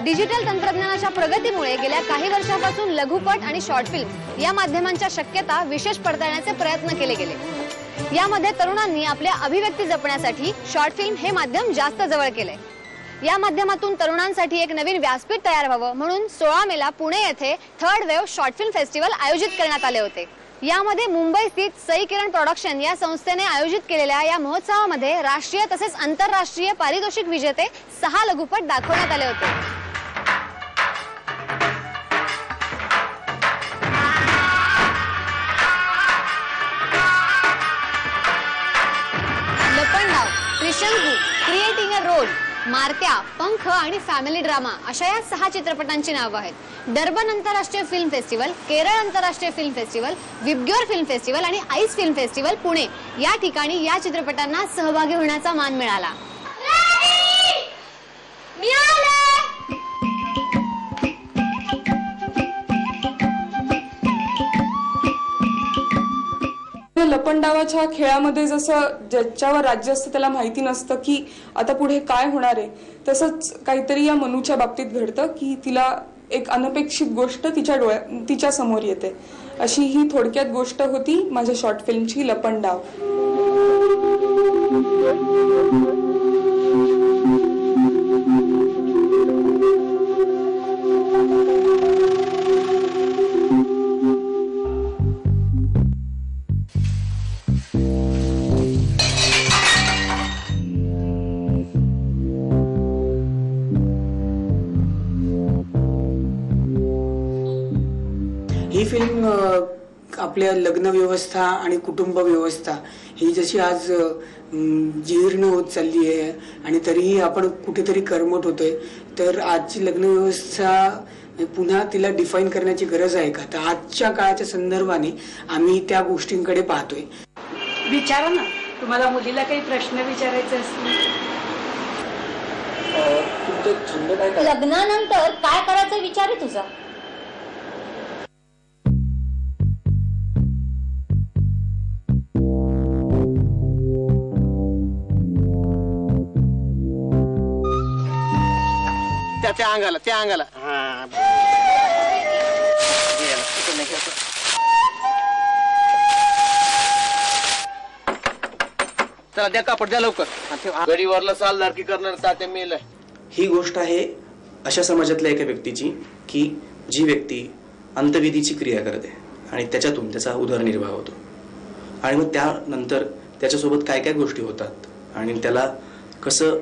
Digital तंत्रज्ञानाच्या प्रगतीमुळे गेल्या काही वर्षांपासून लघुपट आणि शॉर्ट फिल्म या माध्यमांच्या शक्यता विशेष पडताळण्याचे प्रयत्न केले गेले। यामध्ये तरुणांनी आपल्या अभिव्यक्ती जपण्यासाठी शॉर्ट फिल्म हे माध्यम जास्त जवळ केले। या माध्यमातून तरुणांसाठी एक नवीन व्यासपीठ तयार व्हावं म्हणून 16 मेला पुणे येथे third wave short film festival आयोजित करण्यात आले होते। यामध्ये मुंबई स्थित सई किरण प्रोडक्शन या संस्थेने आयोजित केलेल्या या महोत्सवामध्ये राष्ट्रीय तसेच आंतरराष्ट्रीय पारितोषिक विजेते 6 लघुपट दाखवण्यात आले होते। लपंडाव, त्रिशंकू, क्रिएटिंग अ रोल, मारत्या, पंख आणि फॅमिली ड्रामा अशा या 6 चित्रपटांची नावे आहेत। डर्बन आंतरराष्ट्रीय फिल्म फेस्टिवल, केरळ आंतरराष्ट्रीय film festival, VIBGYOR film festival आणि आईस फिल्म फेस्टिवल पुणे या ठिकाणी या चित्रपटांना सहभागी होण्याचा मान मिळाला। लपंडावाच्या खेळामध्ये जसं ज्याच्यावर राज्य असतं त्याला माहिती नसतं की आता पुढे काय होणार आहे, तसंच काहीतरी या मनूच्या बाबतीत घडतं की तिला एक अनपेक्षित गोष्ट तिच्या समोर येते। अशी ही थोडक्यात गोष्ट होती माझ्या शॉर्ट फिल्मची लपंडाव। ही फिल्म आपल्या लग्न व्यवस्था आणि कुटुंब व्यवस्था ही जशी आज जीर्ण होत चालली आहे आणि तरीही आपण कुठेतरी कर्मठ होतोय, तर आजची लग्न व्यवस्था पुन्हा तिला डिफाईन करण्याची गरज आहे का? तर आजच्या काळाच्या संदर्भाने आम्ही त्या गोष्टींकडे पाहतोय। विचारा ना, तुम्हाला मुलीला काही प्रश्न विचारायचे असतील। लग्नानंतर काय करायचा विचार आहे तुझा? त्या अंगाला चला द्या कापड द्या लवकर। गडीवरला सालदारकी करणार तात्या मेल। ही गोष्ट आहे अशा समाजातल्या एका व्यक्तीची की जी व्यक्ती अंत्यविधीची क्रिया करते आणि त्याच्यातून त्याचा उदरनिर्वाह होतो आणि मग त्यानंतर त्याच्यासोबत काय काय गोष्टी होतात आणि त्याला कसं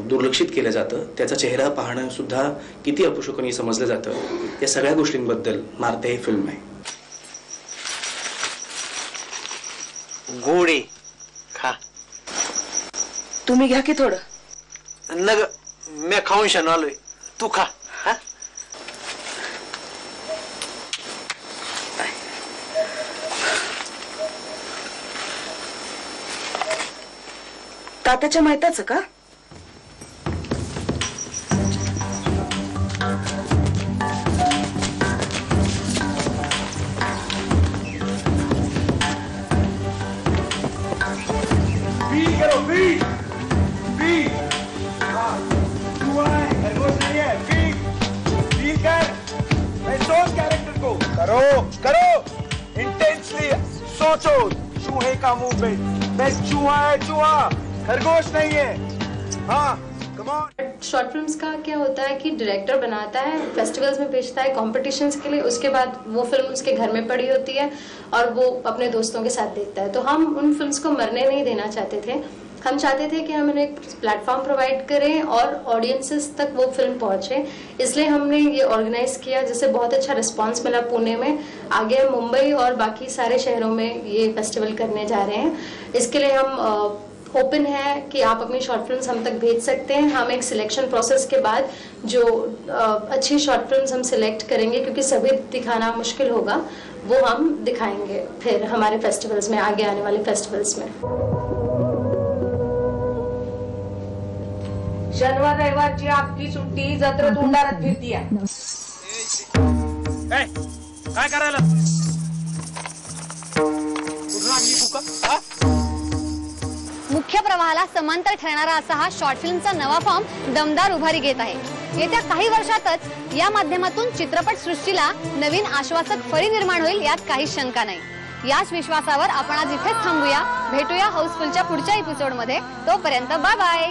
दुर्लक्षित केलं जातं, त्याचा चेहरा पाहणं सुद्धा किती अपशकुनी समजलं जातं, या सगळ्या गोष्टींबद्दल मारते ही फिल्म आहे। गोडे खा, तुम्ही घ्या की थोडं। नग मी खाऊन शान आलोय, तू खा। तात्याच्या माहिताचं का? करो इंटेंसली सोचो। चूहे का मूवमेंट, मैं चूहा है, चूहा, खरगोश नहीं है। हाँ कम ऑन। शॉर्ट फिल्म्स का क्या होता है कि डायरेक्टर बनाता है, फेस्टिवल्स में भेजता है कॉम्पिटिशन्स के लिए, उसके बाद वो फिल्म उसके घर में पड़ी होती है और वो अपने दोस्तों के साथ देखता है। तो हम उन फिल्म्स को मरने नहीं देना चाहते थे। हम चाहते थे कि हम उन्हें एक प्लेटफॉर्म प्रोवाइड करें और ऑडियंसेस तक वो फिल्म पहुंचे, इसलिए हमने ये ऑर्गेनाइज किया, जिससे बहुत अच्छा रिस्पांस मिला पुणे में। आगे हम मुंबई और बाकी सारे शहरों में ये फेस्टिवल करने जा रहे हैं। इसके लिए हम ओपन है कि आप अपनी शॉर्ट फिल्म्स हम तक भेज सकते हैं। हम एक सिलेक्शन प्रोसेस के बाद जो अच्छी शॉर्ट फिल्म्स हम सिलेक्ट करेंगे, क्योंकि सभी दिखाना मुश्किल होगा, वो हम दिखाएंगे फिर हमारे फेस्टिवल्स में, आगे आने वाले फेस्टिवल्स में। शनिवार रविवारची आपली सुट्टी जत्रा तोंडारात फिरती आहे। काय करायला? मुख्य नृत्य प्रवाहाला समांतर ठरणारा असा हा शॉर्ट फिल्मचा नवा फॉर्म दमदार उभारी घेत आहे। येत्या काही वर्षातच या माध्यमातून चित्रपट सृष्टीला नवीन आश्वासक फळी निर्माण होईल, यात काही शंका नाही। याच विश्वासावर आपण आज इथेच थांबूया। भेटूया हाऊसफुलच्या पुढच्या एपिसोडमध्ये। तोपर्यंत बाय बाय।